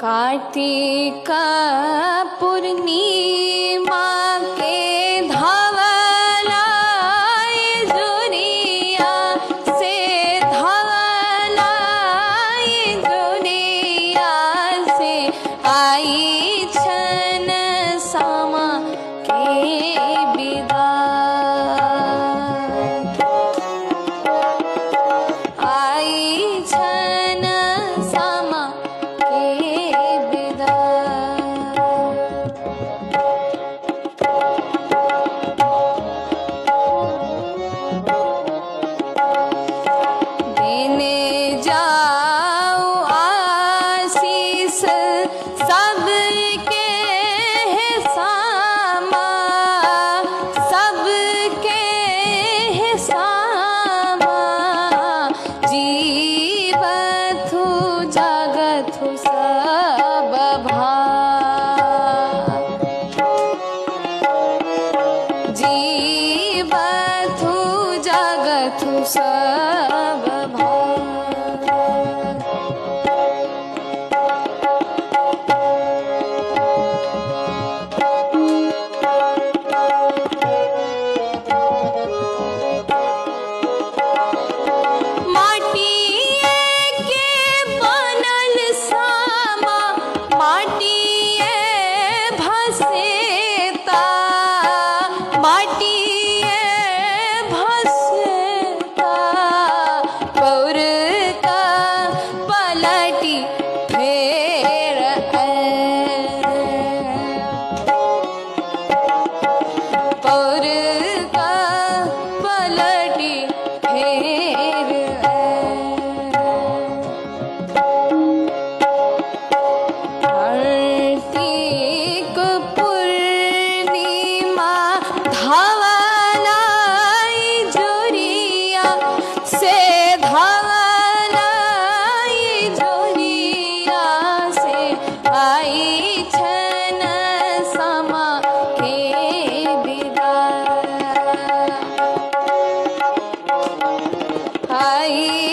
कार्तिक पूर्णिमा के धवलाई जुरिया से धवलाई जुरिया से आई छन समा के विदा आई छन समा के विदा देने जाओ आशीष सबके है सामा सबके है सामा जीवथु जगथु सब भाव जीवथु जगथु सब भाव माटिए के बनल सामा माटिए भसेता माटिए भसेता पौर का पलटी फेर पौर का पलटी फेर कार्तिक पूर्णिमा धवलाई जुरिया से धवलाई जुरिया से आई छन समा के विदा आई